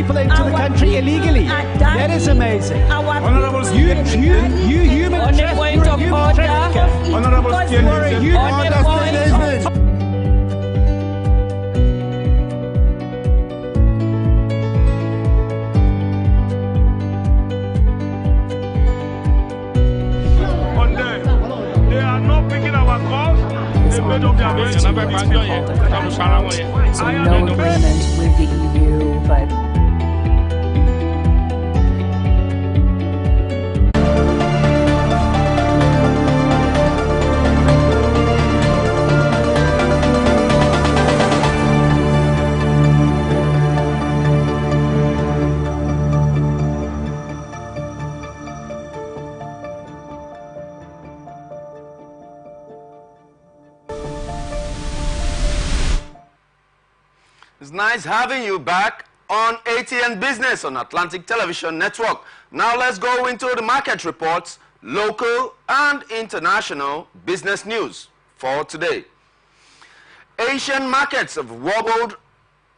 people into the country illegally. That is amazing. Honorable You human On the point of order. Honorable they are not picking our calls. They made up their minds. So no agreement with the EU, but it's nice having you back on Atn Business on Atlantic Television Network. Now let's go into the market reports, local and international business news for today. Asian markets have wobbled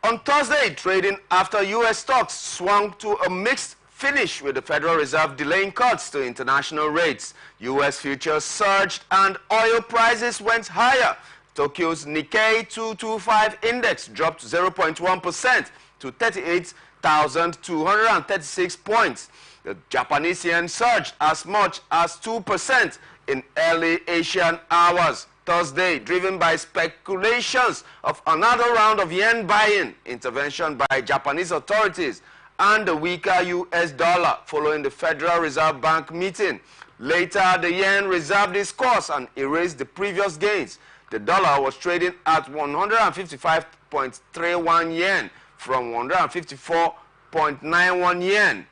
on Thursday, trading after U.S. stocks swung to a mixed finish with the Federal Reserve delaying cuts to international rates. U.S. futures surged and oil prices went higher. Tokyo's Nikkei 225 index dropped 0.1% to 38,236 points. The Japanese yen surged as much as 2% in early Asian hours Thursday, driven by speculations of another round of yen buying intervention by Japanese authorities and the weaker U.S. dollar following the Federal Reserve Bank meeting. Later, the yen reserved its course and erased the previous gains. The dollar was trading at 155.31 yen from 154.91 yen.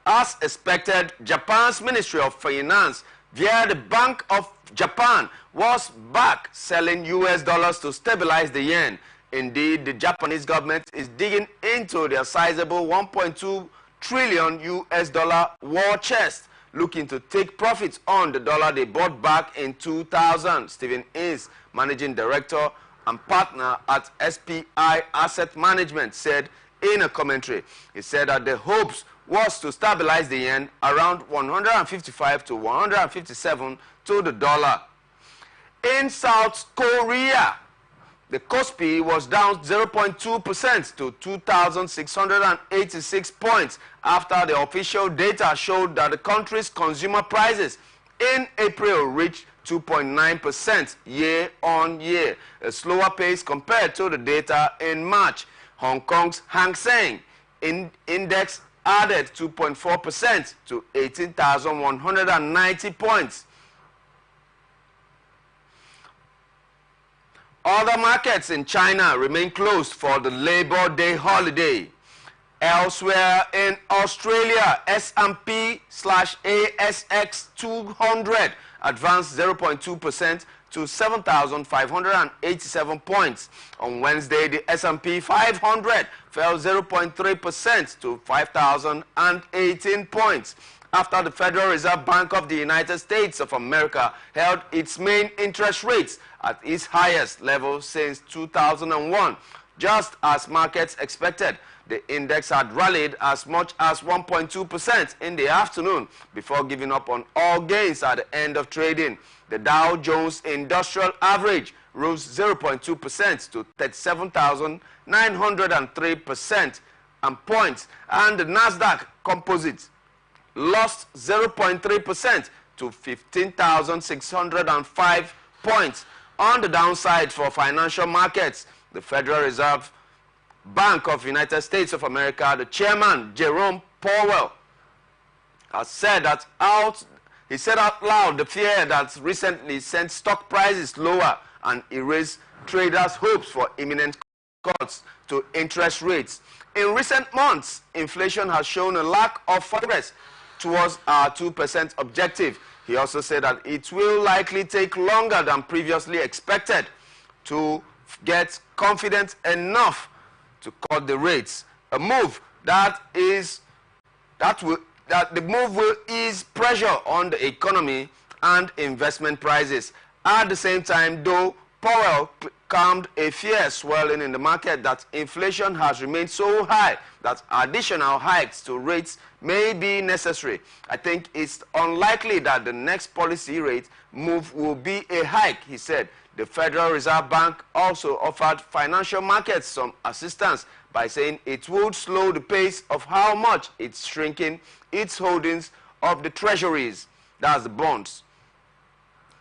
As expected, Japan's Ministry of Finance via the Bank of Japan was back selling U.S. dollars to stabilize the yen. Indeed, the Japanese government is digging into their sizable 1.2 trillion U.S. dollar war chest, looking to take profits on the dollar they bought back in 2000. Stephen Ince, managing director and partner at SPI Asset Management, said in a commentary. He said that the hopes was to stabilize the yen around 155 to 157 to the dollar. In South Korea, the Kospi was down 0.2% to 2,686 points after the official data showed that the country's consumer prices in April reached 2.9% year-on-year, a slower pace compared to the data in March. Hong Kong's Hang Seng index added 2.4% to 18,190 points. Other markets in China remain closed for the Labor Day holiday. Elsewhere in Australia, S&P/ASX 200 advanced 0.2% to 7,587 points. On Wednesday, the S&P 500 fell 0.3% to 5,018 points after the Federal Reserve Bank of the United States of America held its main interest rates at its highest level since 2001. Just as markets expected, the index had rallied as much as 1.2% in the afternoon before giving up on all gains at the end of trading. The Dow Jones Industrial Average rose 0.2% to 37,903 points, and the Nasdaq Composite lost 0.3% to 15,605 points. On the downside for financial markets, the Federal Reserve Bank of the United States of America, the chairman, Jerome Powell, has said that he said out loud the fear that recently sent stock prices lower and erased traders' hopes for imminent cuts to interest rates. In recent months, inflation has shown a lack of progress towards our 2% objective. He also said that it will likely take longer than previously expected to get confident enough to cut the rates. A move that the move will ease pressure on the economy and investment prices. At the same time, though, Powell calmed a fear swelling in the market that inflation has remained so high that additional hikes to rates may be necessary. I think it's unlikely that the next policy rate move will be a hike, he said. The Federal Reserve Bank also offered financial markets some assistance by saying it would slow the pace of how much it's shrinking its holdings of the treasuries, that's the bonds.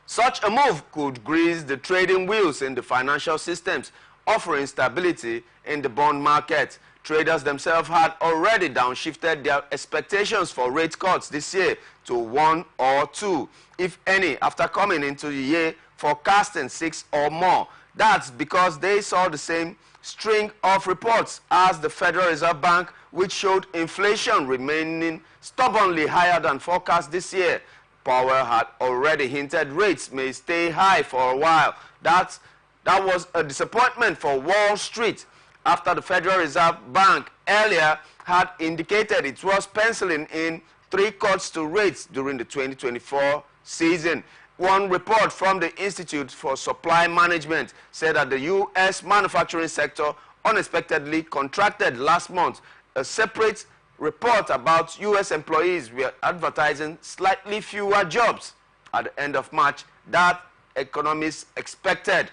Such a move could grease the trading wheels in the financial systems, offering stability in the bond market. Traders themselves had already downshifted their expectations for rate cuts this year to 1 or 2, if any, after coming into the year forecasting 6 or more. That's because they saw the same string of reports as the Federal Reserve Bank, which showed inflation remaining stubbornly higher than forecast this year. Powell had already hinted rates may stay high for a while. That was a disappointment for Wall Street after the Federal Reserve Bank earlier had indicated it was penciling in 3 cuts to rates during the 2024 season. One report from the Institute for Supply Management said that the U.S. manufacturing sector unexpectedly contracted last month. A separate report about U.S. employees were advertising slightly fewer jobs at the end of March than economists expected.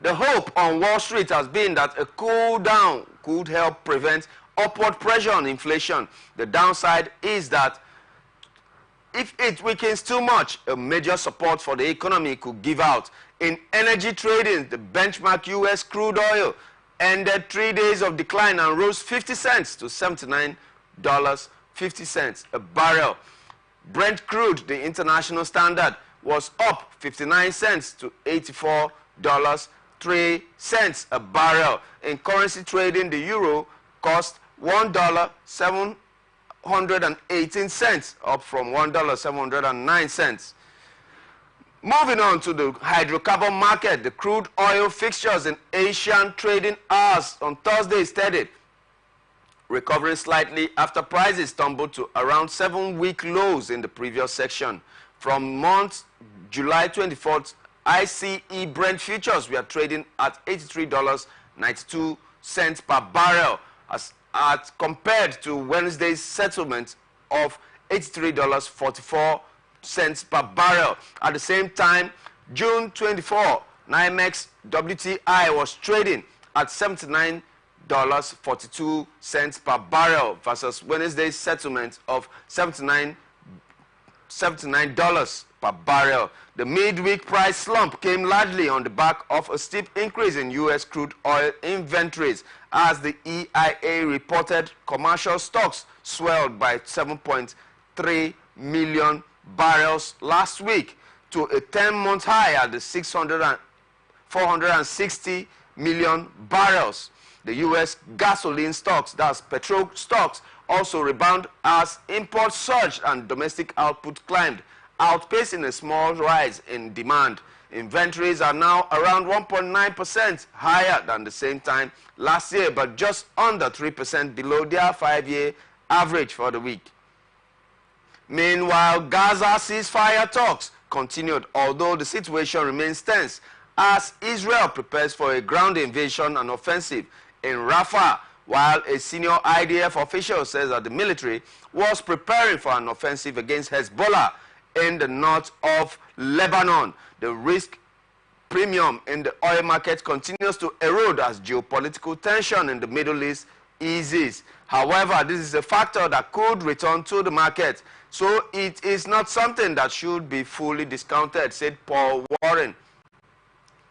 The hope on Wall Street has been that a cool down could help prevent upward pressure on inflation. The downside is that if it weakens too much, a major support for the economy could give out. In energy trading, the benchmark U.S. crude oil ended 3 days of decline and rose 50 cents to $79.50 a barrel. Brent crude, the international standard, was up 59 cents to $84.03 a barrel. In currency trading, the euro cost $1.718, up from $1.709. Moving on to the hydrocarbon market, the crude oil fixtures in Asian trading hours on Thursday steadied, recovering slightly after prices tumbled to around 7-week lows in the previous section. From month July 24th, ICE Brent futures were trading at $83.92 per barrel as compared to Wednesday's settlement of $83.44 per barrel. At the same time, June 24, NYMEX WTI was trading at $79.42 per barrel versus Wednesday's settlement of $79 per barrel. The midweek price slump came largely on the back of a steep increase in U.S. crude oil inventories as the EIA reported commercial stocks swelled by 7.3 million barrels last week to a 10-month high at the 460 million barrels. The U.S. gasoline stocks, that's petrol stocks, also rebound as imports surged and domestic output climbed, outpacing a small rise in demand. Inventories are now around 1.9% higher than the same time last year, but just under 3% below their 5-year average for the week. Meanwhile, Gaza ceasefire talks continued, although the situation remains tense as Israel prepares for a ground invasion and offensive in Rafah, while a senior IDF official says that the military was preparing for an offensive against Hezbollah in the north of Lebanon. The risk premium in the oil market continues to erode as geopolitical tension in the Middle East eases. However, this is a factor that could return to the market, so it is not something that should be fully discounted, said Paul Warren.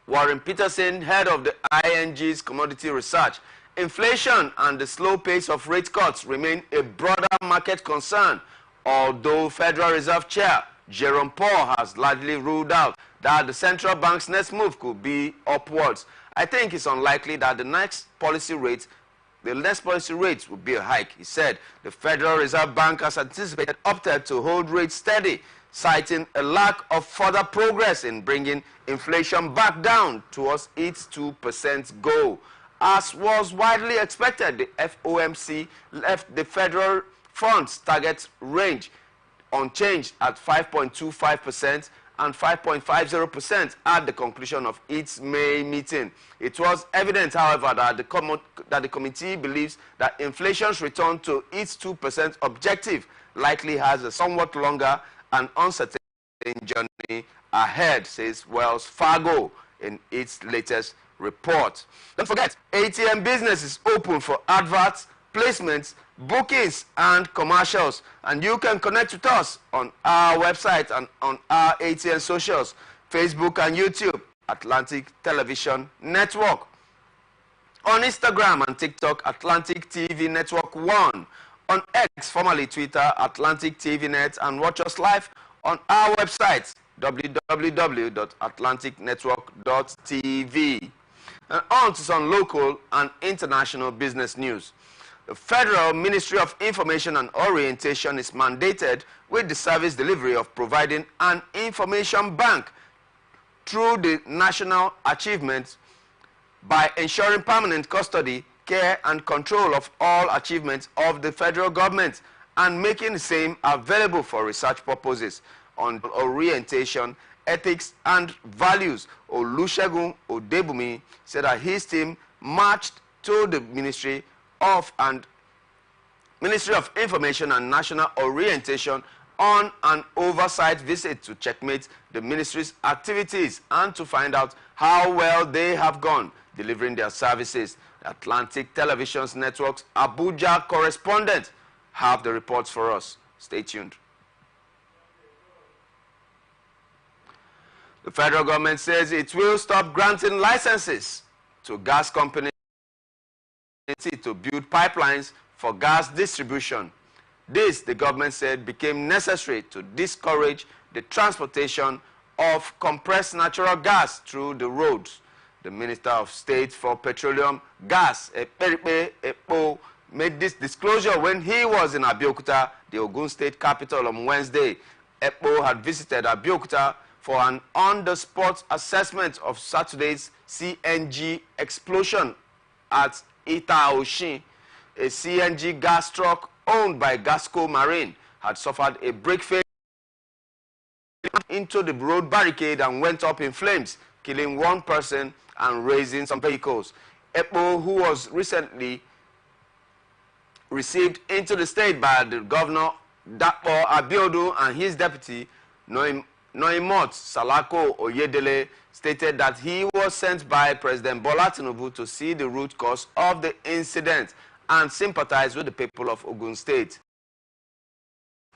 Warren Peterson, head of the ING's commodity research. Inflation and the slow pace of rate cuts remain a broader market concern, although Federal Reserve Chair Jerome Powell has largely ruled out that the central bank's next move could be upwards. I think it's unlikely that the next policy rate will be a hike, he said. The Federal Reserve Bank, as anticipated, opted to hold rates steady, citing a lack of further progress in bringing inflation back down towards its 2% goal. As was widely expected, the FOMC left the federal funds target range unchanged at 5.25% and 5.50% at the conclusion of its May meeting. It was evident, however, that the committee believes that inflation's return to its 2% objective likely has a somewhat longer and uncertain journey ahead, says Wells Fargo in its latest report. Don't forget, Atn Business is open for adverts, placements, bookings, and commercials. And you can connect with us on our website and on our ATN socials, Facebook and YouTube, Atlantic Television Network. On Instagram and TikTok, Atlantic TV Network 1. On X, formerly Twitter, Atlantic TV Net, and watch us live on our website, www.atlanticnetwork.tv. And on to some local and international business news. The Federal Ministry of Information and Orientation is mandated with the service delivery of providing an information bank through the national achievements by ensuring permanent custody, care, and control of all achievements of the federal government and making the same available for research purposes on orientation, ethics, and values. Olusegun Odebumi said that his team marched to the Ministry of Information and National Orientation on an oversight visit to checkmate the ministry's activities and to find out how well they have gone delivering their services. The Atlantic Television's Network's Abuja correspondent have the reports for us. Stay tuned. The federal government says it will stop granting licenses to gas companies to build pipelines for gas distribution. This, the government said, became necessary to discourage the transportation of compressed natural gas through the roads. The Minister of State for Petroleum, Gas, Ekperipe Ekpo, made this disclosure when he was in Abeokuta, the Ogun State capital, on Wednesday. Ekpo had visited Abeokuta for an on-the-spot assessment of Saturday's CNG explosion at Itaoshin. A CNG gas truck owned by Gasco Marine had suffered a brake failure into the road barricade and went up in flames, killing one person and raising some vehicles. Ekpo, who was recently received into the state by the governor Dapo Abiodun and his deputy Noimot Salako Oyedele, stated that he was sent by President Bola Tinubu to see the root cause of the incident and sympathize with the people of Ogun State.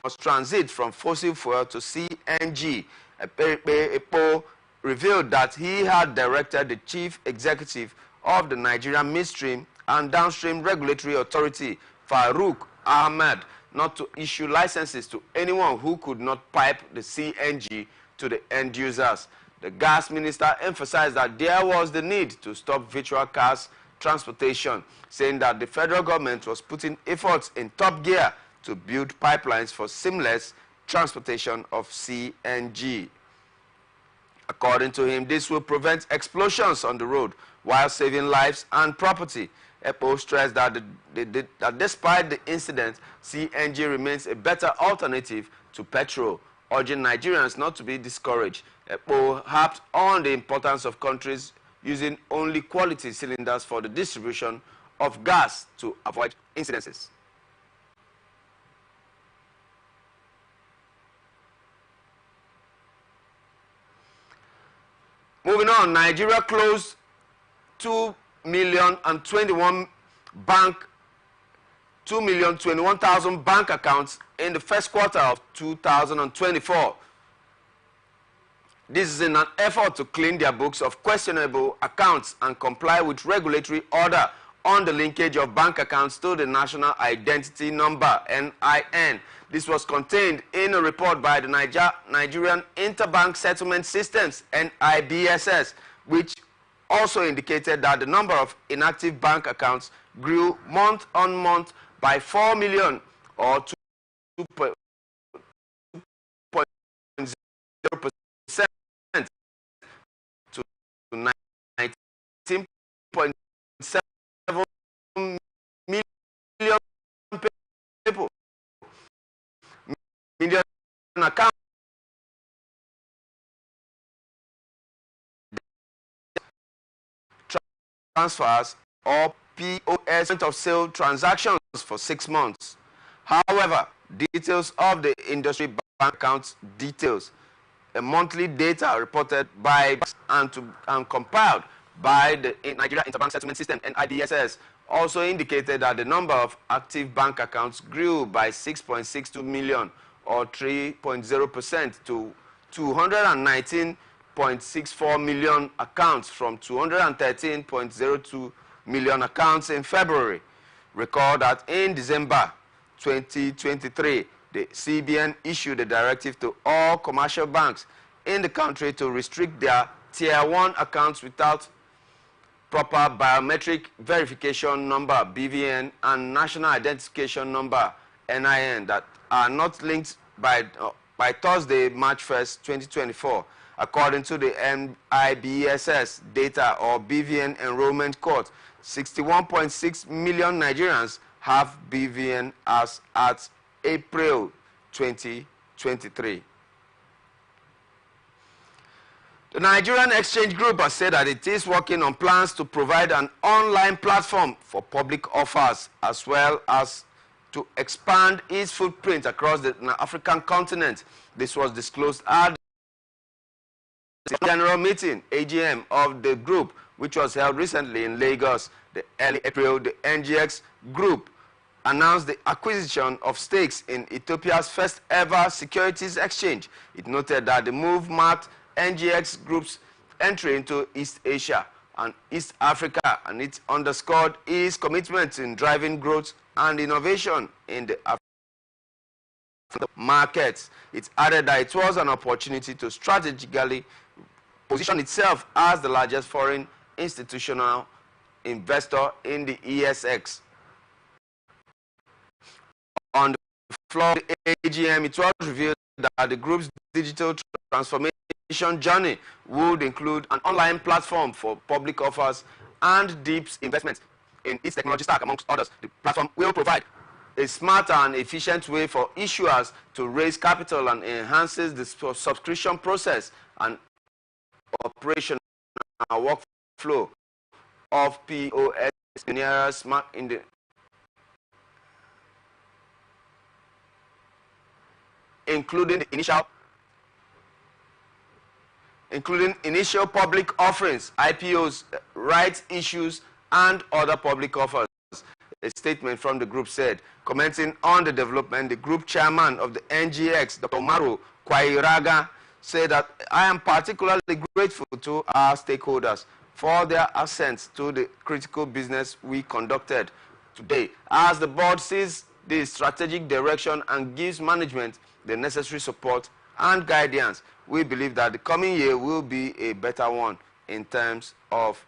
Was transit from fossil fuel to CNG. Ekpo revealed that he had directed the chief executive of the Nigerian Midstream and Downstream Regulatory Authority, Farouk Ahmed, not to issue licenses to anyone who could not pipe the CNG to the end users. The gas minister emphasized that there was the need to stop virtual gas transportation, saying that the federal government was putting efforts in top gear to build pipelines for seamless transportation of CNG. According to him, this will prevent explosions on the road while saving lives and property. Ekpo stressed that, that despite the incident, CNG remains a better alternative to petrol, urging Nigerians not to be discouraged. Ekpo harped on the importance of countries using only quality cylinders for the distribution of gas to avoid incidences. Moving on, Nigeria closed 2,021,000 bank accounts in the first quarter of 2024. This is in an effort to clean their books of questionable accounts and comply with regulatory order on the linkage of bank accounts to the National Identity Number, NIN. This was contained in a report by the Nigerian Interbank Settlement Systems, NIBSS, which also indicated that the number of inactive bank accounts grew month on month by 4 million or 2.0% to 19.7 million people. Million accounts transfers or POS, point of sale transactions, for 6 months. However, details of the industry bank accounts details, a monthly data reported by and compiled by the Nigeria Interbank Settlement System (NIBSS) also indicated that the number of active bank accounts grew by 6.62 million or 3.0% to 219.64 million accounts from 213.02 million accounts in February. Recall that in December 2023, the CBN issued a directive to all commercial banks in the country to restrict their Tier 1 accounts without proper biometric verification number (BVN) and national identification number (NIN) that are not linked by Thursday, March 1st, 2024. According to the NIBSS data or BVN enrollment court, 61.6 million Nigerians have BVN as at April 2023. The Nigerian Exchange Group has said that it is working on plans to provide an online platform for public offers as well as to expand its footprint across the African continent. This was disclosed at the general meeting, AGM, of the group, which was held recently in Lagos. The early April, the NGX Group announced the acquisition of stakes in Ethiopia's first ever securities exchange. It noted that the move marked NGX Group's entry into East Asia and East Africa, and it underscored its commitment in driving growth and innovation in the African markets. It added that it was an opportunity to strategically position itself as the largest foreign institutional investor in the ESX. On the floor of the AGM, it was revealed that the group's digital transformation journey would include an online platform for public offers and deep investments in its technology stack, amongst others. The platform will provide a smarter and efficient way for issuers to raise capital and enhances the subscription process and operational workflow of POS in the including initial public offerings, IPOs, rights issues, and other public offers. A statement from the group said, commenting on the development, the group chairman of the NGX, Dr. Umaru Kwairaga, said that I am particularly grateful to our stakeholders for their assent to the critical business we conducted today, as the board sees the strategic direction and gives management the necessary support and guidance. We believe that the coming year will be a better one in terms of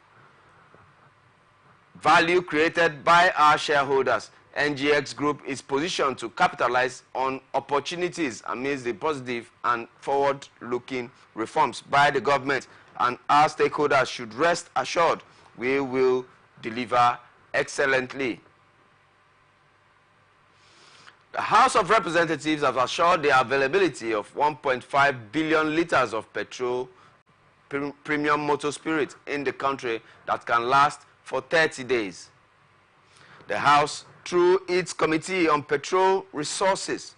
value created by our shareholders. NGX Group is positioned to capitalize on opportunities amidst the positive and forward-looking reforms by the government, and our stakeholders should rest assured we will deliver excellently. The House of Representatives has assured the availability of 1.5 billion liters of petrol premium motor spirit in the country that can last for 30 days. The House, through its Committee on Petrol Resources,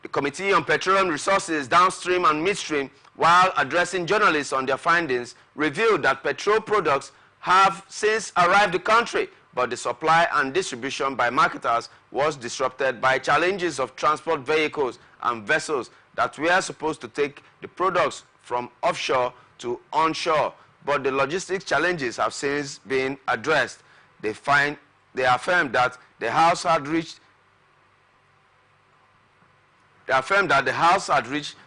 the Committee on Petroleum Resources, Downstream and Midstream, while addressing journalists on their findings, revealed that petrol products have since arrived the country, but the supply and distribution by marketers was disrupted by challenges of transport vehicles and vessels that were supposed to take the products from offshore to onshore. But the logistics challenges have since been addressed. They affirmed that the House had reached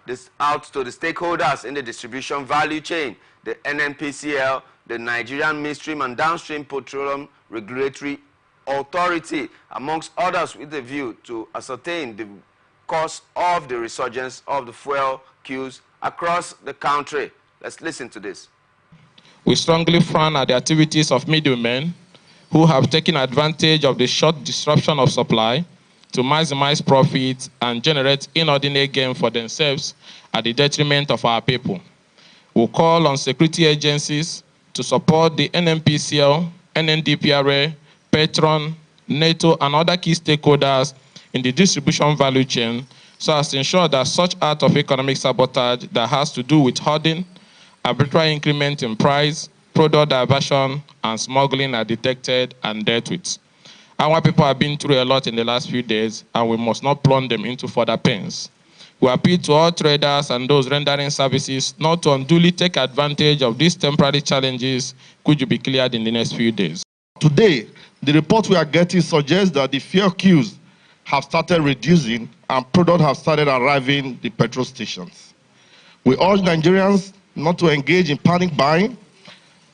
this out to the stakeholders in the distribution value chain, the NNPCL, the Nigerian Midstream and Downstream Petroleum Regulatory Authority, amongst others, with a view to ascertain the cause of the resurgence of the fuel queues across the country. Let's listen to this. We strongly frown at the activities of middlemen who have taken advantage of the short disruption of supply to maximize profits and generate inordinate gain for themselves at the detriment of our people. We call on security agencies to support the NNPCL, NNDPRA, Petron, NATO, and other key stakeholders in the distribution value chain so as to ensure that such act of economic sabotage that has to do with hoarding, arbitrary increment in price, product diversion, and smuggling are detected and dealt with. Our people have been through a lot in the last few days, and we must not plunge them into further pains. We appeal to all traders and those rendering services not to unduly take advantage of these temporary challenges which will be cleared in the next few days. Today, the report we are getting suggests that the fuel queues have started reducing and products have started arriving at the petrol stations. We urge Nigerians not to engage in panic buying,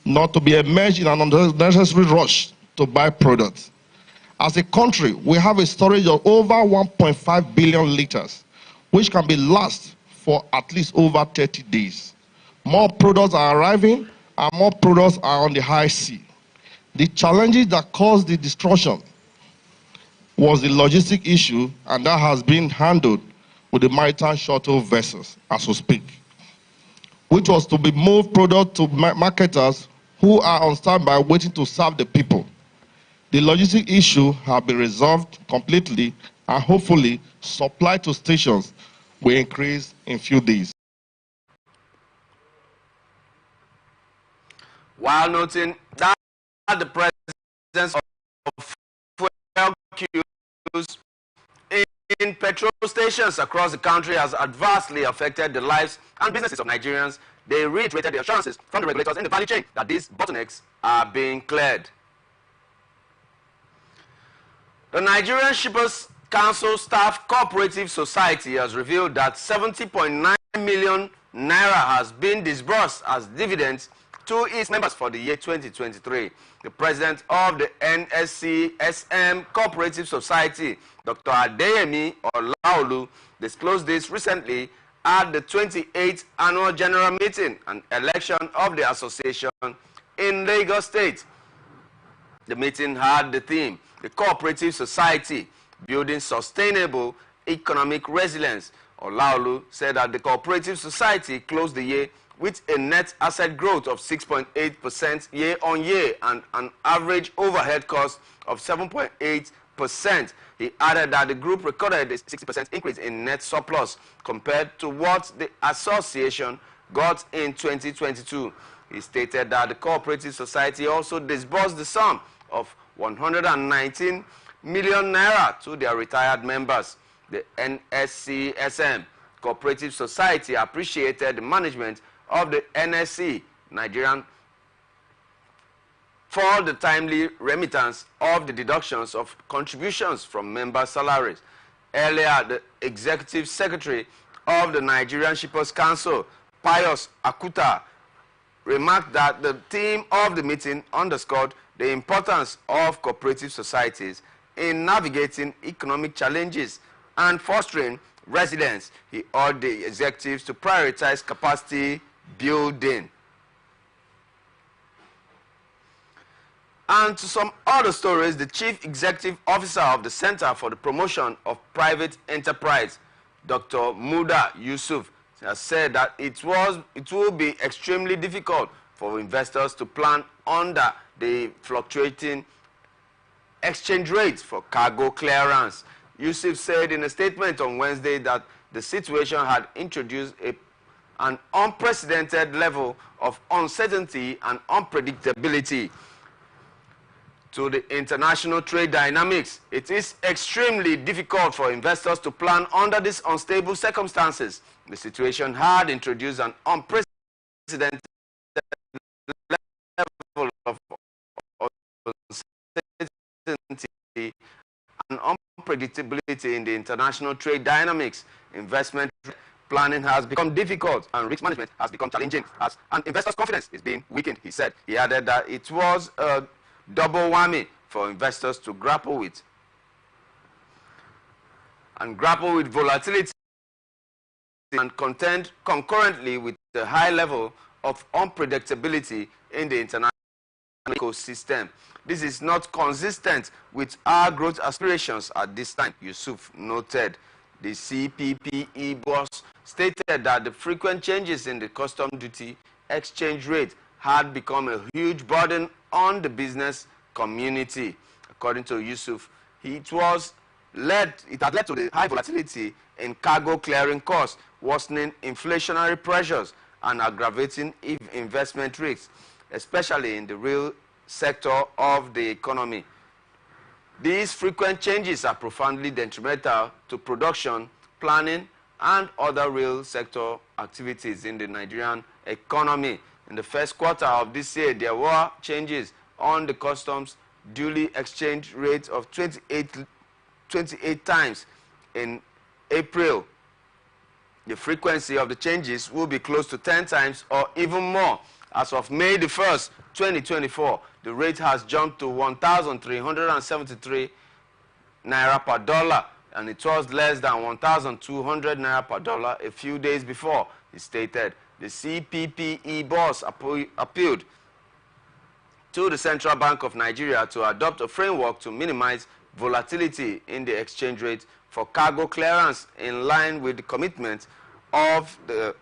not to be immersed in an unnecessary rush to buy products. As a country, we have a storage of over 1.5 billion liters, which can be last for at least over 30 days. More products are arriving and more products are on the high sea. The challenges that caused the destruction was the logistic issue, and that has been handled with the maritime shuttle vessels as we speak, which was to be moved product to marketers who are on standby waiting to serve the people. The logistic issue has been resolved completely, and hopefully supply to stations will increase in a few days. While noting that the presence of fuel queues in petrol stations across the country has adversely affected the lives and businesses of Nigerians, they reiterated the assurances from the regulators in the value chain that these bottlenecks are being cleared. The Nigerian Shippers Council Staff Cooperative Society has revealed that 70.9 million naira has been disbursed as dividends to its members for the year 2023. The president of the NSC-SM Cooperative Society, Dr. Adeyemi Olaolu, disclosed this recently at the 28th Annual General Meeting and election of the association in Lagos State. The meeting had the theme, the Cooperative Society, Building Sustainable Economic Resilience. Olaolu said that the Cooperative Society closed the year with a net asset growth of 6.8% year-on-year and an average overhead cost of 7.8%. He added that the group recorded a 60% increase in net surplus compared to what the association got in 2022. He stated that the Cooperative Society also disbursed the sum of 119 million naira to their retired members. The NSC-SM Cooperative Society appreciated the management of the NSC Nigerian for the timely remittance of the deductions of contributions from member salaries. Earlier, the Executive Secretary of the Nigerian Shippers Council, Pius Akuta, remarked that the theme of the meeting underscored the importance of cooperative societies in navigating economic challenges and fostering resilience. He urged the executives to prioritize capacity building. And to some other stories, the Chief Executive Officer of the Center for the Promotion of Private Enterprise, Dr. Muda Yusuf, has said that it will be extremely difficult for investors to plan under the fluctuating exchange rates for cargo clearance. Yusuf said in a statement on Wednesday that the situation had introduced an unprecedented level of uncertainty and unpredictability to the international trade dynamics. It is extremely difficult for investors to plan under these unstable circumstances. The situation had introduced an unprecedented level of uncertainty and unpredictability in the international trade dynamics. Investment planning has become difficult and risk management has become challenging and investors' confidence is being weakened, he said. He added that it was a double whammy for investors to grapple with volatility and contend concurrently with the high level of unpredictability in the international ecosystem. This is not consistent with our growth aspirations at this time, Yusuf noted. The CPPE boss stated that the frequent changes in the custom duty exchange rate had become a huge burden on the business community. According to Yusuf, it had led to the high volatility in cargo clearing costs, worsening inflationary pressures, and aggravating investment risks, especially in the real sector of the economy. These frequent changes are profoundly detrimental to production, planning, and other real sector activities in the Nigerian economy. In the first quarter of this year, there were changes on the customs duty exchange rate of 28 times. In April, the frequency of the changes will be close to 10 times or even more. As of May the 1st, 2024, the rate has jumped to 1,373 naira per dollar, and it was less than 1,200 naira per dollar a few days before. He stated the CPPE boss appealed to the Central Bank of Nigeria to adopt a framework to minimize volatility in the exchange rate for cargo clearance, in line with the commitment of the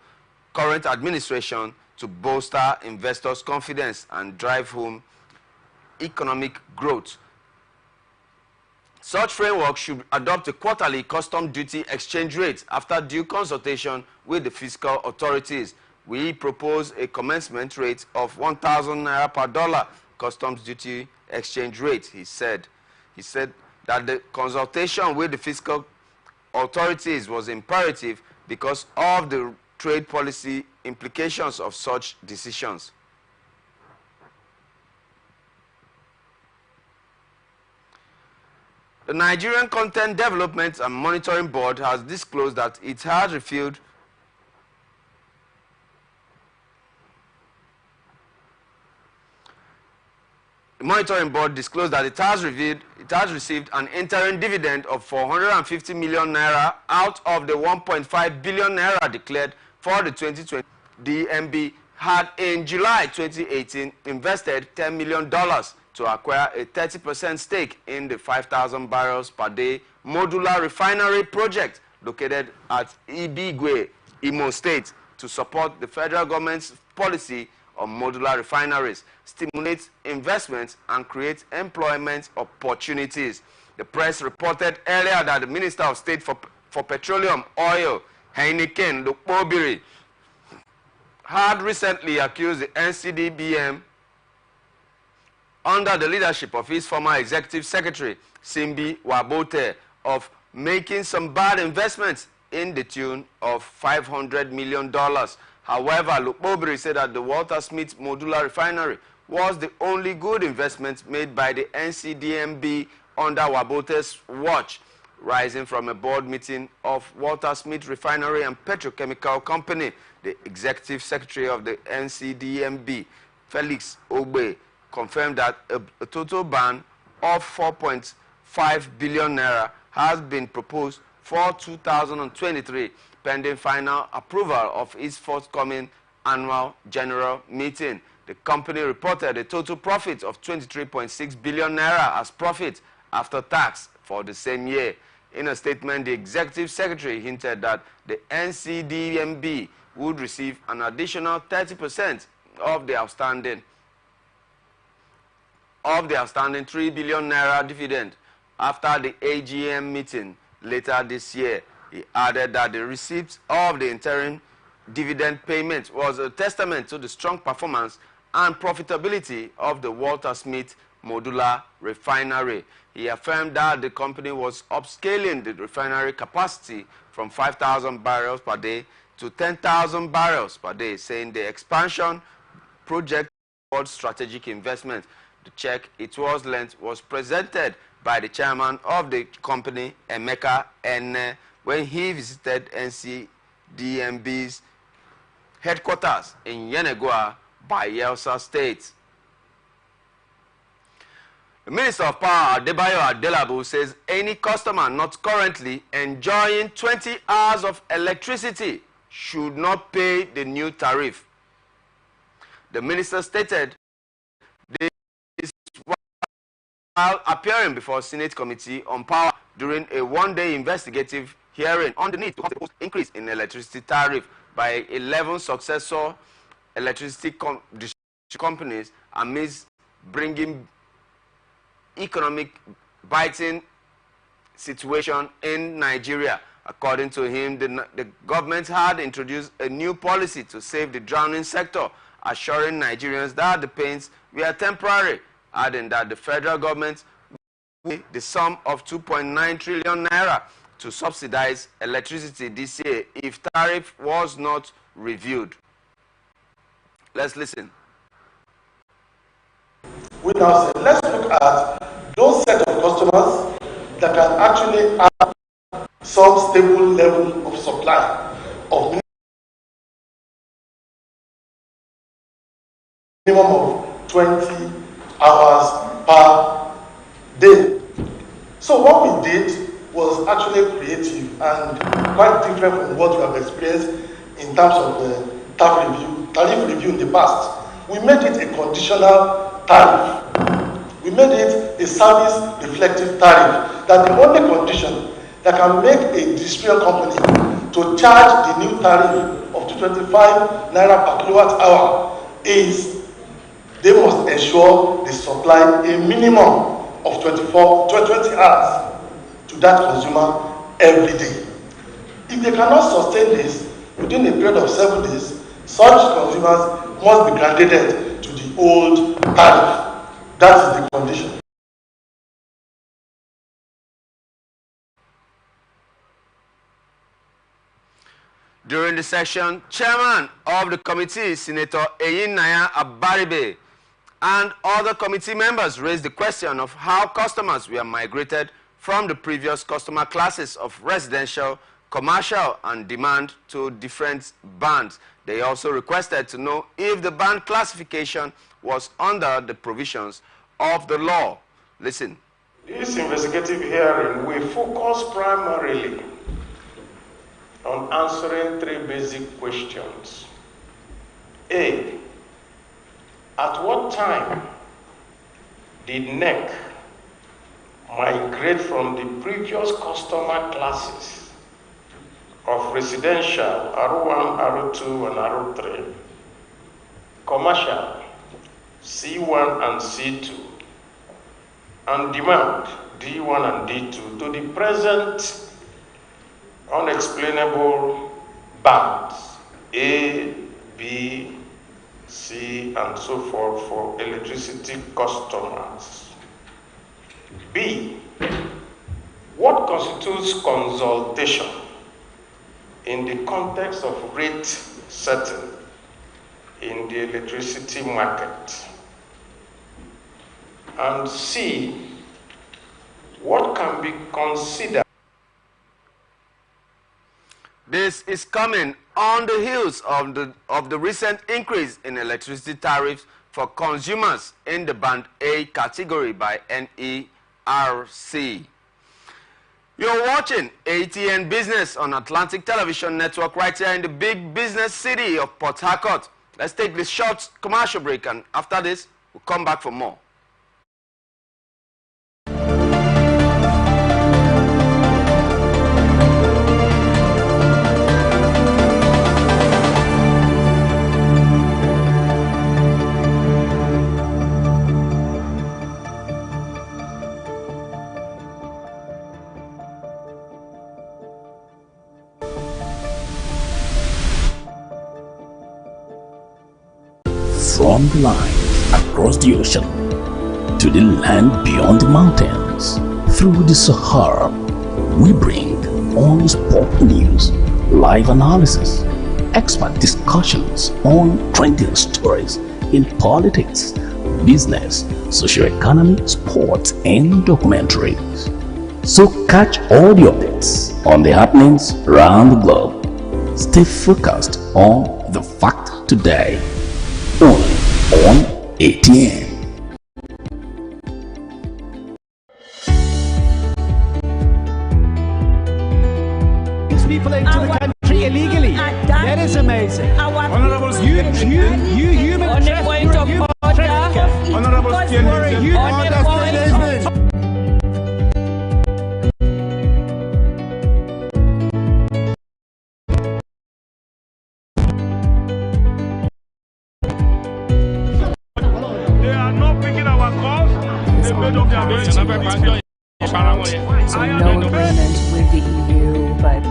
current administration to bolster investors' confidence and drive home economic growth. Such framework should adopt a quarterly custom duty exchange rate after due consultation with the fiscal authorities. We propose a commencement rate of 1,000 naira per dollar customs duty exchange rate, he said. He said that the consultation with the fiscal authorities was imperative because of the trade policy implications of such decisions. The Nigerian Content Development and Monitoring Board has disclosed that it has reviewed The Monitoring Board disclosed that it has received an interim dividend of 450 million naira out of the 1.5 billion naira declared for the 2020. DMB had in July 2018 invested $10 million to acquire a 30% stake in the 5,000 barrels per day modular refinery project located at Ibigwe, Imo State, to support the federal government's policy on modular refineries, stimulate investment, and create employment opportunities. The press reported earlier that the Minister of State for Petroleum, Oil, Heineken Lukpobiri, had recently accused the NCDBM, under the leadership of his former executive secretary, Simbi Wabote, of making some bad investments in the tune of $500 million. However, Lukpobiri said that the Walter Smith Modular Refinery was the only good investment made by the NCDMB under Wabote's watch, rising from a board meeting of Walter Smith Refinery and Petrochemical Company. The executive secretary of the NCDMB, Felix Ogbe, confirmed that a total ban of 4.5 billion naira has been proposed for 2023, pending final approval of its forthcoming annual general meeting. The company reported a total profit of 23.6 billion naira as profit after tax for the same year. In a statement, the executive secretary hinted that the NCDMB would receive an additional 30% of the outstanding 3 billion naira dividend after the AGM meeting later this year. He added that the receipt of the interim dividend payment was a testament to the strong performance and profitability of the Walter Smith Modular Refinery. He affirmed that the company was upscaling the refinery capacity from 5,000 barrels per day to 10,000 barrels per day, saying the expansion project was strategic investment. The check it was lent was presented by the chairman of the company, Emeka Ene, when he visited NCDMB's headquarters in Yenagoa, Bayelsa State. The Minister of Power, Adebayo Adelabu, says any customer not currently enjoying 20 hours of electricity should not pay the new tariff. The minister stated this while appearing before Senate Committee on Power during a one-day investigative hearing on the need to increase in electricity tariff by 11 successor electricity companies amidst bringing economic biting situation in Nigeria. According to him, the government had introduced a new policy to save the drowning sector, assuring Nigerians that the pains were temporary, adding that the federal government will the sum of 2.9 trillion naira to subsidize electricity this year if tariff was not reviewed. Let's listen. We now say, let's look at those set of customers that can actually have some stable level of supply of minimum of 20 hours per day. So what we did was actually creative and quite different from what we have experienced in terms of the tariff review in the past. We made it a conditional tariff. We made it a service reflective tariff, that the only condition that can make a distribution company to charge the new tariff of 225 naira per kilowatt hour is they must ensure they supply a minimum of 20 hours to that consumer every day. If they cannot sustain this within a period of 7 days, such consumers must be graduated to the old tariff. That is the condition. During the session, Chairman of the committee, Senator Eyinaya Abaribe, and other committee members raised the question of how customers were migrated from the previous customer classes of residential, commercial, and demand to different bands. They also requested to know if the band classification was under the provisions of the law. Listen. This investigative hearing will focus primarily on answering 3 basic questions. A, at what time did NEC migrate from the previous customer classes of residential R1, R2, and R3, commercial C1 and C2, and demand D1 and D2 to the present unexplainable bands A, B, C, and so forth for electricity customers. B, what constitutes consultation in the context of rate setting in the electricity market? And C, what can be considered? This is coming on the heels of the recent increase in electricity tariffs for consumers in the Band A category by NERC. You're watching ATN Business on Atlantic Television Network right here in the big business city of Port Harcourt. Let's take this short commercial break, and after this, we'll come back for more. From the line across the ocean to the land beyond the mountains, through the Sahara, we bring on-spot news, live analysis, expert discussions on trending stories in politics, business, socio-economy, sports, and documentaries. So catch all the updates on the happenings around the globe. Stay focused on the fact today. Only on ATN. People into the country illegally. That is amazing. Honorable You human trafficker. Honorable So no agreement with the EU, but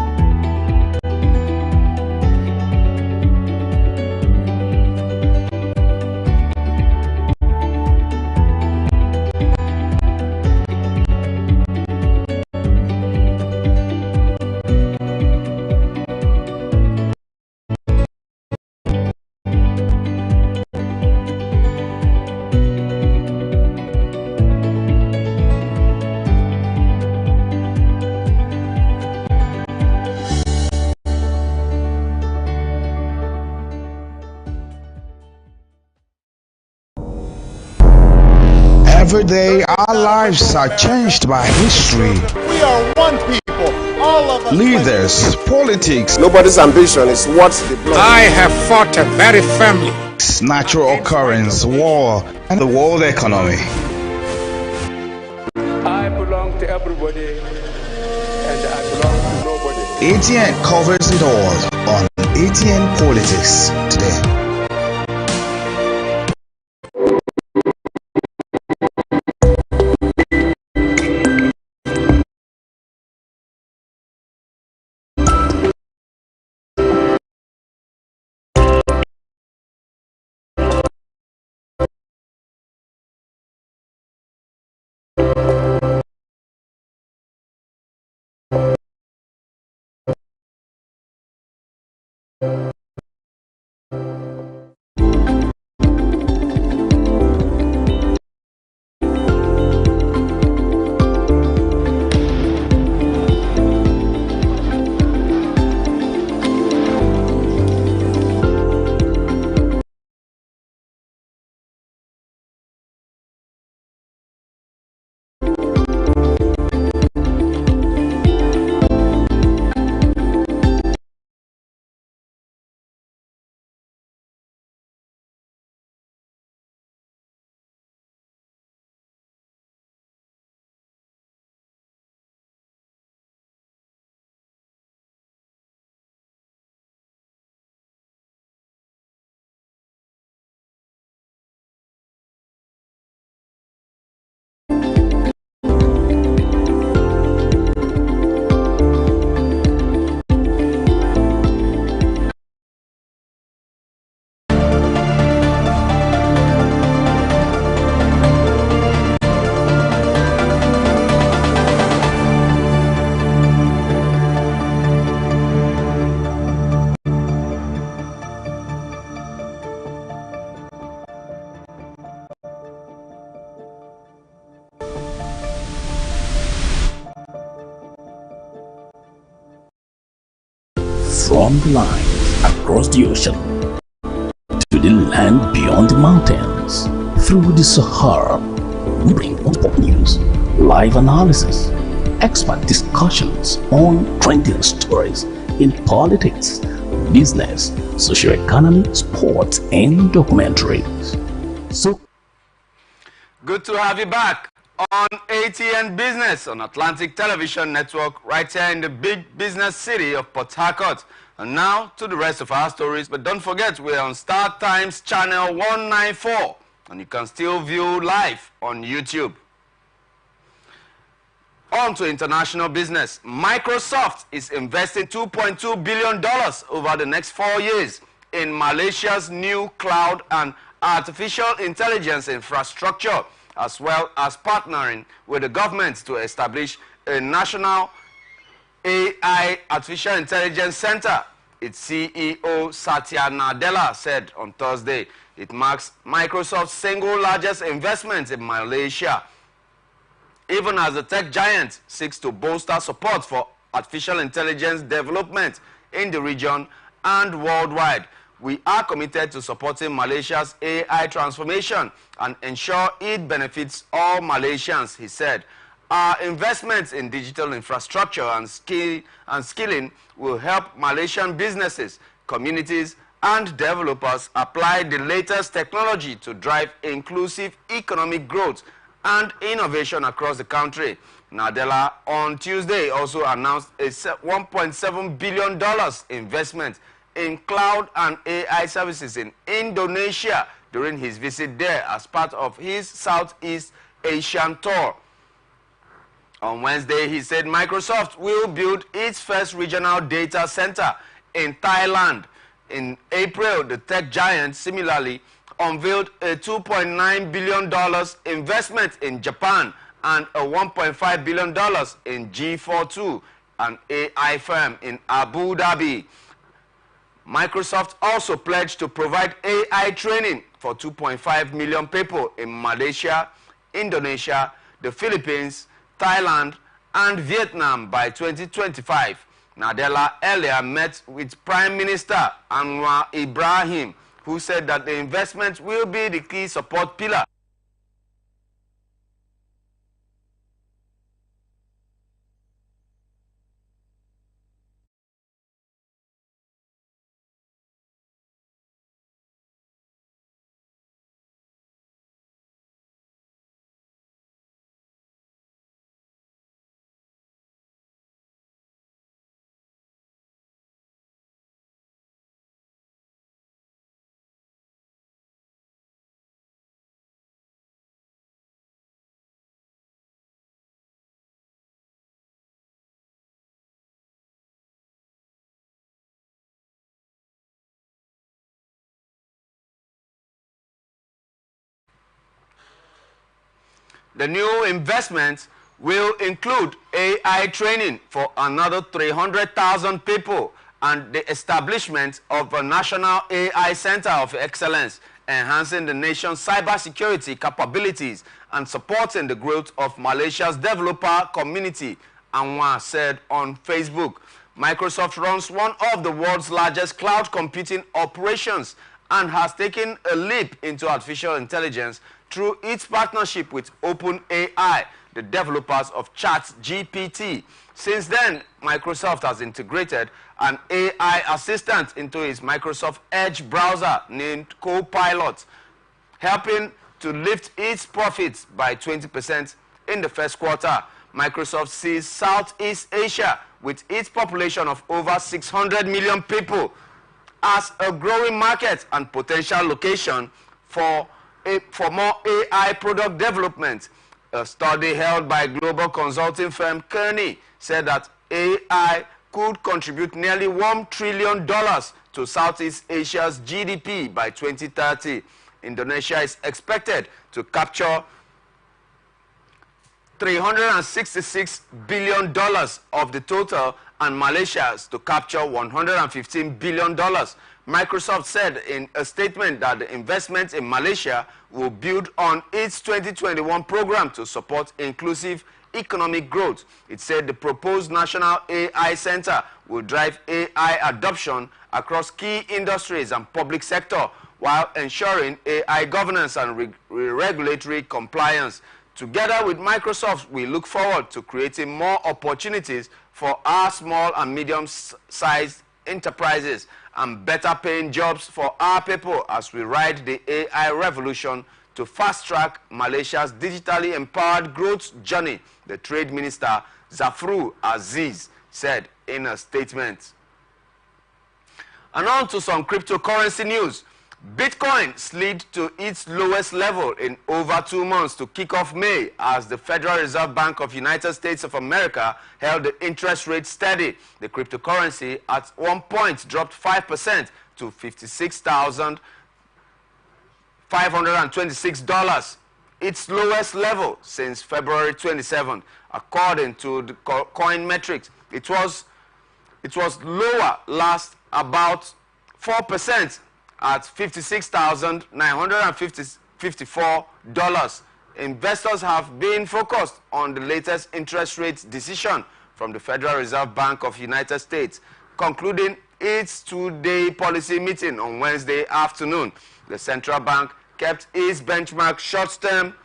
Every day, our lives are changed by history. We are one people, all of us. Leaders, politics. Nobody's ambition is what's the blood. I have fought very firmly. Natural occurrence, war, and the world economy. I belong to everybody, and I belong to nobody. ATN covers it all on ATN Politics today. From the line across the ocean to the land beyond the mountains, through the Sahara, we bring on top news, live analysis, expert discussions on trending stories in politics, business, social economy, sports, and documentaries. So good to have you back on ATN Business on Atlantic Television Network right here in the big business city of Port Harcourt. And now to the rest of our stories. But don't forget, we're on StarTimes channel 194 and you can still view live on YouTube. On to international business. Microsoft is investing $2.2 billion over the next 4 years in Malaysia's new cloud and artificial intelligence infrastructure, as well as partnering with the government to establish a national AI Artificial Intelligence Center. Its CEO Satya Nadella said on Thursday it marks Microsoft's single largest investment in Malaysia, even as the tech giant seeks to bolster support for artificial intelligence development in the region and worldwide. We are committed to supporting Malaysia's AI transformation and ensure it benefits all Malaysians, he said. Our investments in digital infrastructure and skilling will help Malaysian businesses, communities, and developers apply the latest technology to drive inclusive economic growth and innovation across the country. Nadella on Tuesday also announced a $1.7 billion investment in cloud and AI services in Indonesia during his visit there as part of his Southeast Asian tour. On Wednesday, he said Microsoft will build its first regional data center in Thailand. In April, the tech giant similarly unveiled a $2.9 billion investment in Japan and a $1.5 billion in G42, an AI firm in Abu Dhabi. Microsoft also pledged to provide AI training for 2.5 million people in Malaysia, Indonesia, the Philippines, Thailand, and Vietnam by 2025. Nadella earlier met with Prime Minister Anwar Ibrahim, who said that the investment will be the key support pillar. The new investments will include AI training for another 300,000 people and the establishment of a national AI center of excellence, enhancing the nation's cybersecurity capabilities and supporting the growth of Malaysia's developer community, Anwar said on Facebook. Microsoft runs one of the world's largest cloud computing operations and has taken a leap into artificial intelligence through its partnership with OpenAI, the developers of ChatGPT. Since then, Microsoft has integrated an AI assistant into its Microsoft Edge browser named Copilot, helping to lift its profits by 20% in the first quarter. Microsoft sees Southeast Asia, with its population of over 600 million people, as a growing market and potential location for more AI product development. A study held by global consulting firm Kearney said that AI could contribute nearly $1 trillion to Southeast Asia's GDP by 2030. Indonesia is expected to capture $366 billion of the total, and Malaysia is to capture $115 billion. Microsoft said in a statement that the investment in Malaysia will build on its 2021 program to support inclusive economic growth. It said the proposed National AI Center will drive AI adoption across key industries and public sector while ensuring AI governance and regulatory compliance. Together with Microsoft, we look forward to creating more opportunities for our small and medium-sized enterprises and better paying jobs for our people as we ride the AI revolution to fast-track Malaysia's digitally empowered growth journey, the Trade Minister Zafrul Aziz said in a statement. And on to some cryptocurrency news. Bitcoin slid to its lowest level in over 2 months to kick off May as the Federal Reserve Bank of United States of America held the interest rate steady. The cryptocurrency at one point dropped 5% to $56,526, its lowest level since February 27th. According to the coin metrics, it was lower last about 4% at $56,954. Investors have been focused on the latest interest rate decision from the Federal Reserve Bank of United States, concluding its two-day policy meeting on Wednesday afternoon. The central bank kept its benchmark short-term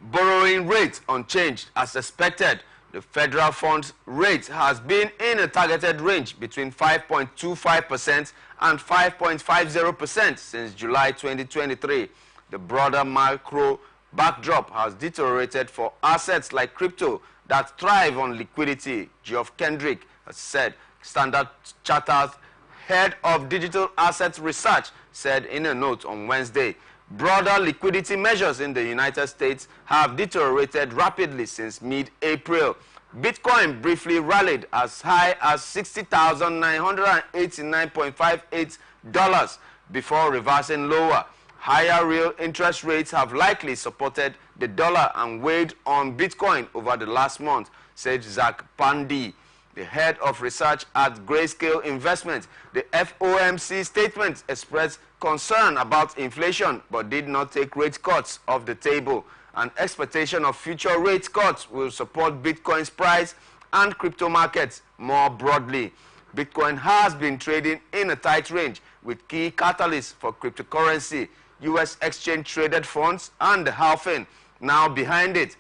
borrowing rate unchanged as expected. The federal funds rate has been in a targeted range between 5.25% and 5.50% since July 2023. The broader macro backdrop has deteriorated for assets like crypto that thrive on liquidity, Geoff Kendrick has said. Standard Chartered's head of digital assets research said in a note on Wednesday. Broader liquidity measures in the United States have deteriorated rapidly since mid-April. Bitcoin briefly rallied as high as $60,989.58 before reversing lower. Higher real interest rates have likely supported the dollar and weighed on Bitcoin over the last month, said Zach Pandy, the head of research at Grayscale Investments. The FOMC statement expressed concern about inflation but did not take rate cuts off the table. An expectation of future rate cuts will support Bitcoin's price and crypto markets more broadly. Bitcoin has been trading in a tight range with key catalysts for cryptocurrency, U.S. exchange-traded funds, and the halving now behind it.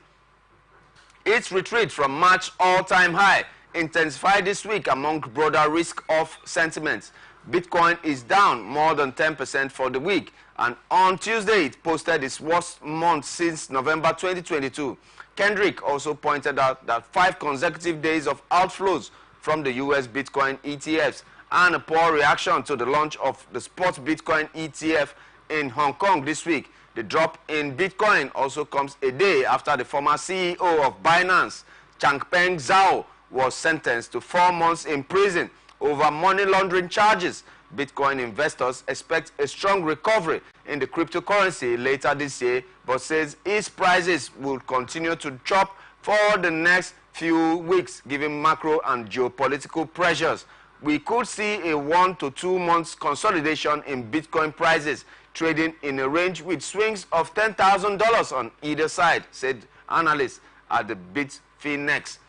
Its retreat from March all-time high intensified this week among broader risk-off sentiments. Bitcoin is down more than 10% for the week, and on Tuesday it posted its worst month since November 2022. Kendrick also pointed out that 5 consecutive days of outflows from the U.S. Bitcoin ETFs and a poor reaction to the launch of the spot Bitcoin ETF in Hong Kong this week. The drop in Bitcoin also comes a day after the former CEO of Binance, Changpeng Zhao, was sentenced to 4 months in prison over money laundering charges. Bitcoin investors expect a strong recovery in the cryptocurrency later this year, but says its prices will continue to drop for the next few weeks given macro and geopolitical pressures. We could see a 1 to 2 months consolidation in Bitcoin prices, trading in a range with swings of $10,000 on either side, said analysts at the Bitfinex.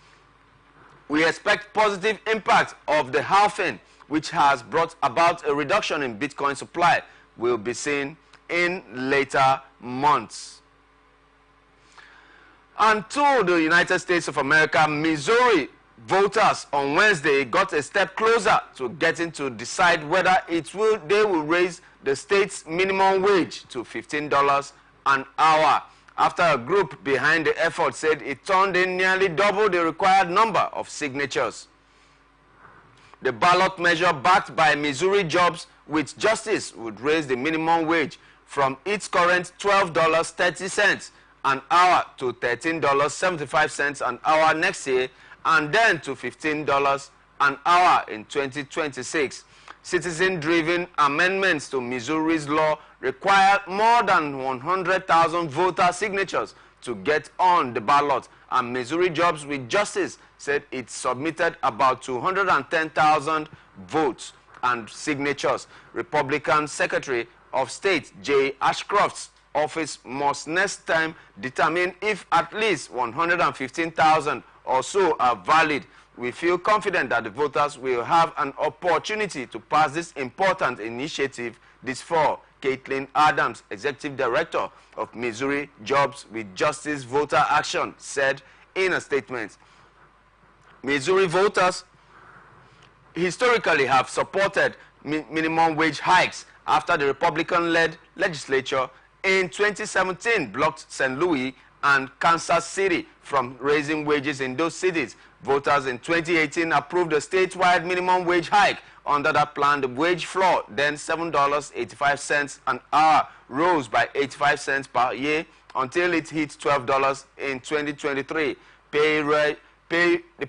We expect positive impact of the halving, which has brought about a reduction in Bitcoin supply, will be seen in later months. And to the United States of America, Missouri voters on Wednesday got a step closer to getting to decide whether they will raise the state's minimum wage to $15 an hour, after a group behind the effort said it turned in nearly double the required number of signatures. The ballot measure, backed by Missouri Jobs with Justice, would raise the minimum wage from its current $12.30 an hour to $13.75 an hour next year, and then to $15 an hour in 2026. Citizen-driven amendments to Missouri's law require more than 100,000 voter signatures to get on the ballot, and Missouri Jobs with Justice said it submitted about 210,000 votes and signatures. Republican Secretary of State Jay Ashcroft's office must next time determine if at least 115,000 or so are valid. We feel confident that the voters will have an opportunity to pass this important initiative this fall, Caitlin Adams, Executive Director of Missouri Jobs with Justice Voter Action, said in a statement. Missouri voters historically have supported minimum wage hikes after the Republican-led legislature in 2017 blocked St. Louis and Kansas City from raising wages in those cities. Voters in 2018 approved a statewide minimum wage hike. Under that plan, the wage floor, then $7.85 an hour, rose by 85 cents per year until it hit $12 in 2023. The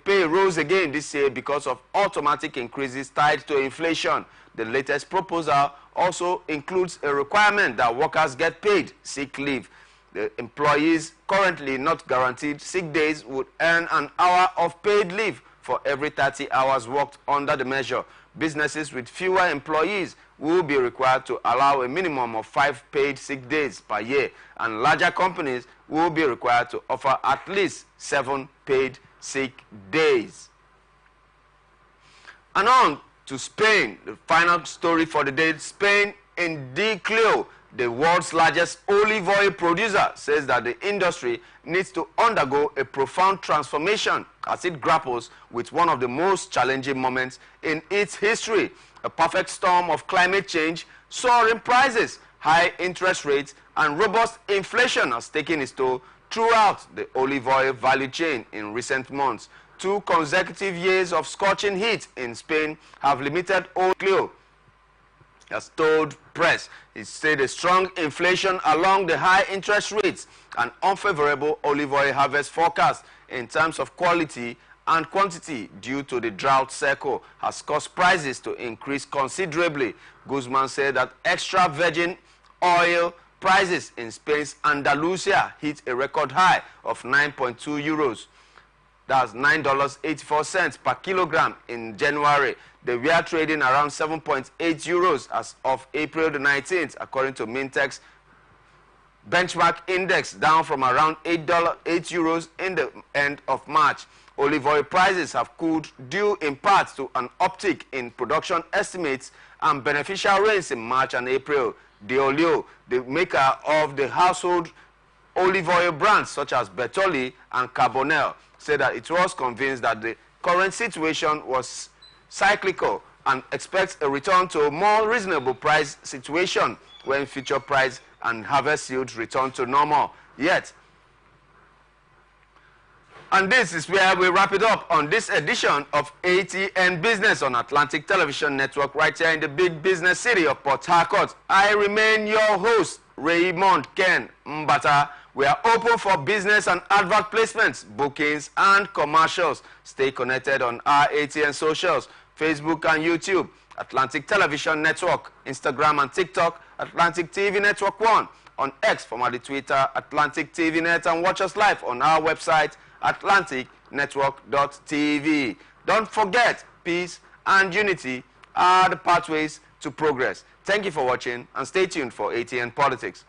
pay rose again this year because of automatic increases tied to inflation. The latest proposal also includes a requirement that workers get paid sick leave. The employees currently not guaranteed sick days would earn an hour of paid leave for every 30 hours worked under the measure. Businesses with fewer employees will be required to allow a minimum of 5 paid sick days per year, and larger companies will be required to offer at least 7 paid sick days. And on to Spain, the final story for the day. Spain in decline. The world's largest olive oil producer says that the industry needs to undergo a profound transformation as it grapples with one of the most challenging moments in its history. A perfect storm of climate change, soaring prices, high interest rates, and robust inflation has taken its toll throughout the olive oil value chain in recent months. 2 consecutive years of scorching heat in Spain have limited oil has told press. He said a strong inflation along the high interest rates and unfavorable olive oil harvest forecast in terms of quality and quantity due to the drought cycle has caused prices to increase considerably. Guzman said that extra virgin oil prices in Spain's Andalusia hit a record high of 9.2 euros. That's $9.84 per kilogram in January. They were trading around 7.8 euros as of April the 19th, according to Mintek's benchmark index, down from around $8 euros in the end of March. Olive oil prices have cooled due in part to an uptick in production estimates and beneficial rains in March and April. Deolio, the maker of the household olive oil brands such as Bertolli and Carbonell, said that it was convinced that the current situation was cyclical and expects a return to a more reasonable price situation when future price and harvest yields return to normal. Yet, and this is where we wrap it up on this edition of ATN Business on Atlantic Television Network, right here in the big business city of Port Harcourt. I remain your host, Raymond Ken Mbata. We are open for business and advert placements, bookings, and commercials. Stay connected on our ATN socials, Facebook and YouTube, Atlantic Television Network, Instagram and TikTok, Atlantic TV Network 1, on X, formerly Twitter, Atlantic TV Net, and watch us live on our website, atlanticnetwork.tv. Don't forget, peace and unity are the pathways to progress. Thank you for watching, and stay tuned for ATN Politics.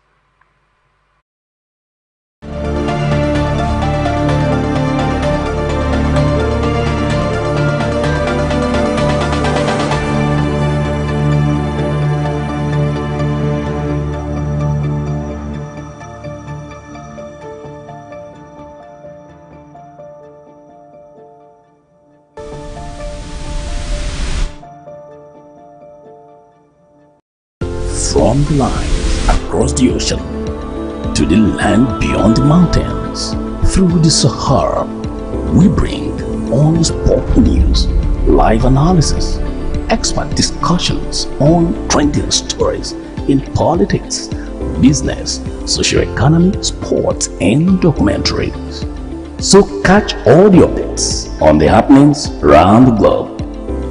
From the lines across the ocean to the land beyond the mountains, through the Sahara, we bring on sport news, live analysis, expert discussions on trending stories in politics, business, socio-economy, sports, and documentaries. So catch all the updates on the happenings around the globe.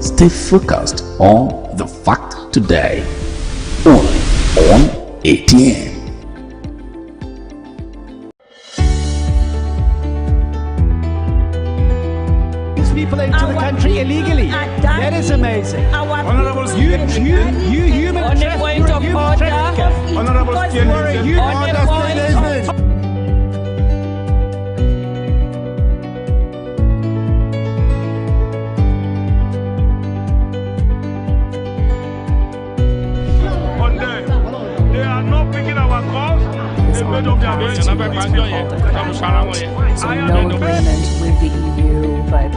Stay focused on the fact today. Only on ATN. People into the country illegally. That is amazing. Honorable You human trafficker. Honorable they are not picking our calls. They made up their minds. So no agreement with the EU, but